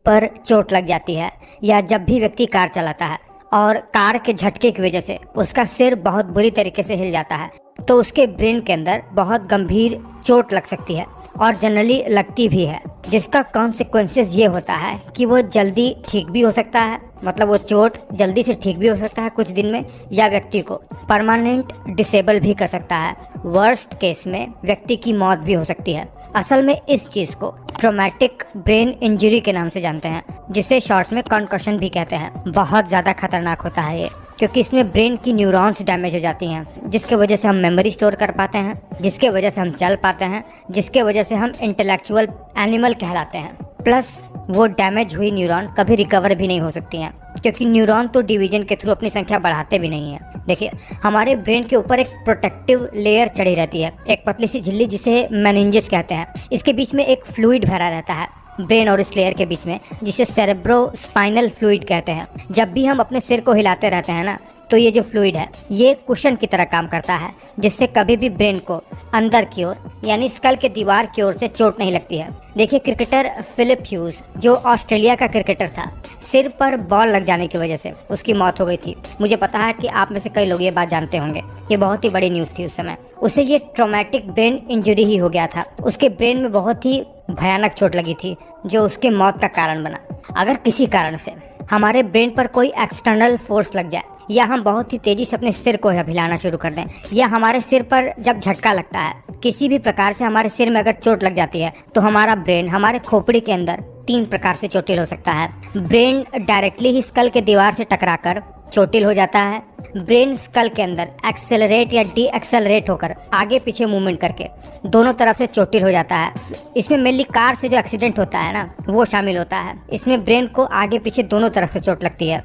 पर चोट लग जाती है या जब भी व्यक्ति कार चलाता है और कार के झटके की वजह से उसका सिर बहुत बुरी तरीके से हिल जाता है, तो उसके ब्रेन के अंदर बहुत गंभीर चोट लग सकती है और जनरली लगती भी है, जिसका कॉन्सिक्वेंसेस ये होता है कि वो जल्दी ठीक भी हो सकता है, मतलब वो चोट जल्दी से ठीक भी हो सकता है कुछ दिन में, या व्यक्ति को परमानेंट डिसेबल भी कर सकता है। वर्स्ट केस में व्यक्ति की मौत भी हो सकती है। असल में इस चीज़ को ट्रॉमेटिक ब्रेन इंजरी के नाम से जानते हैं, जिसे शॉर्ट में कंकशन भी कहते हैं। बहुत ज़्यादा खतरनाक होता है ये, क्योंकि इसमें ब्रेन की न्यूरॉन्स डैमेज हो जाती हैं, जिसके वजह से हम मेमोरी स्टोर कर पाते हैं, जिसके वजह से हम चल पाते हैं, जिसके वजह से हम इंटेलेक्चुअल एनिमल कहलाते हैं। प्लस वो डैमेज हुई न्यूरॉन कभी रिकवर भी नहीं हो सकती हैं, क्योंकि न्यूरॉन तो डिवीजन के थ्रू अपनी संख्या बढ़ाते भी नहीं हैं। देखिए, हमारे ब्रेन के ऊपर एक प्रोटेक्टिव लेयर चढ़ी रहती है, एक पतली सी झिल्ली जिसे मेनिंजेस कहते हैं। इसके बीच में एक फ्लूइड भरा रहता है ब्रेन और इस लेयर के बीच में, जिसे सेरेब्रो स्पाइनल फ्लूइड कहते हैं। जब भी हम अपने सिर को हिलाते रहते हैं ना, तो ये जो फ्लूइड है ये कुशन की तरह काम करता है, जिससे कभी भी ब्रेन को अंदर की ओर यानी स्कल के दीवार की ओर से चोट नहीं लगती है। देखिए, क्रिकेटर फिलिप ह्यूज जो ऑस्ट्रेलिया का क्रिकेटर था, सिर पर बॉल लग जाने की वजह से उसकी मौत हो गई थी। मुझे पता है कि आप में से कई लोग ये बात जानते होंगे, ये बहुत ही बड़ी न्यूज़ थी उस समय। उसे ये ट्रॉमेटिक ब्रेन इंजरी ही हो गया था, उसके ब्रेन में बहुत ही भयानक चोट लगी थी, जो उसके मौत का कारण बना। अगर किसी कारण से हमारे ब्रेन पर कोई एक्सटर्नल फोर्स लग जाए, या हम बहुत ही तेजी से अपने सिर को हिलाना शुरू कर दें, या हमारे सिर पर जब झटका लगता है, किसी भी प्रकार से हमारे सिर में अगर चोट लग जाती है, तो हमारा ब्रेन हमारे खोपड़ी के अंदर 3 प्रकार से चोटिल हो सकता है। ब्रेन डायरेक्टली ही स्कल के दीवार से टकराकर चोटिल हो जाता है। ब्रेन स्कल के अंदर एक्सेलरेट या डी एक्सेलरेट होकर आगे पीछे मूवमेंट करके दोनों तरफ से चोटिल हो जाता है। इसमें मेनली कार से जो एक्सीडेंट होता है ना, वो शामिल होता है। इसमें ब्रेन को आगे पीछे दोनों तरफ से चोट लगती है।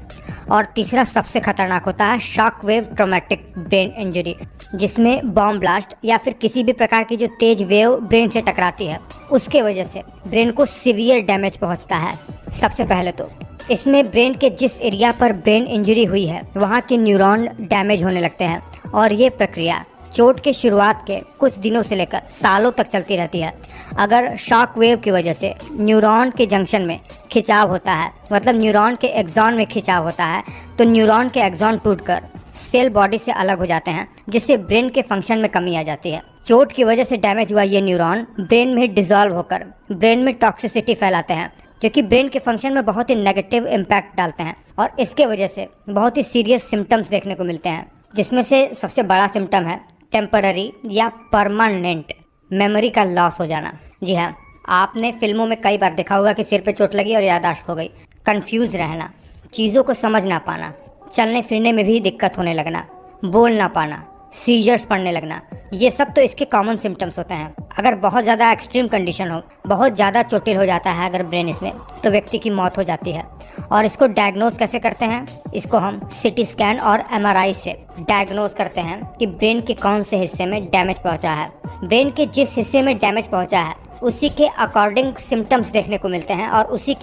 और तीसरा सबसे खतरनाक होता है shock wave traumatic brain injury, जिसमें बॉम्ब ब्लास्ट या फिर किसी भी प्रकार की जो तेज वेव ब्रेन से टकराती है, उसके वजह से ब्रेन को सीवियर डैमेज पहुंचता है। सबसे पहले तो इसमें ब्रेन के जिस एरिया पर ब्रेन इंजरी हुई है, वहाँ के न्यूरॉन डैमेज होने लगते हैं, और ये प्रक्रिया चोट के शुरुआत के कुछ दिनों से लेकर सालों तक चलती रहती है। अगर शॉक वेव की वजह से न्यूरॉन के जंक्शन में खिंचाव होता है, मतलब न्यूरॉन के एक्सॉन में खिंचाव होता है, तो न्यूरॉन के एक्सॉन टूटकर सेल बॉडी से अलग हो जाते हैं, जिससे ब्रेन के फंक्शन में कमी आ जाती है। चोट की वजह से डैमेज हुआ ये न्यूरॉन ब्रेन में डिसॉल्व होकर ब्रेन में टॉक्सिसिटी फैलाते हैं, जो कि ब्रेन के फंक्शन में बहुत ही नेगेटिव इम्पैक्ट डालते हैं, और इसके वजह से बहुत ही सीरियस सिम्टम्स देखने को मिलते हैं, जिसमें से सबसे बड़ा सिम्टम है टेम्पररी या परमानेंट मेमोरी का लॉस हो जाना। जी हाँ, आपने फिल्मों में कई बार देखा होगा कि सिर पे चोट लगी और याददाश्त हो गई। कंफ्यूज रहना, चीज़ों को समझ ना पाना, चलने फिरने में भी दिक्कत होने लगना, बोल ना पाना, सीजर्स पड़ने लगना, ये सब तो इसके कॉमन सिम्टम्स होते हैं। अगर बहुत ज़्यादा एक्सट्रीम कंडीशन हो, बहुत ज़्यादा चोटिल हो जाता है अगर ब्रेन इसमें, तो व्यक्ति की मौत हो जाती है। और इसको डायग्नोज कैसे करते हैं? इसको हम सिटी स्कैन और MRI से डायग्नोज करते हैं कि ब्रेन के कौन से हिस्से में डैमेज पहुंचा है। ब्रेन के जिस हिस्से में डैमेज पहुंचा है, उसी के अकॉर्डिंग सिम्टम्स देखने को मिलते हैं और उसी के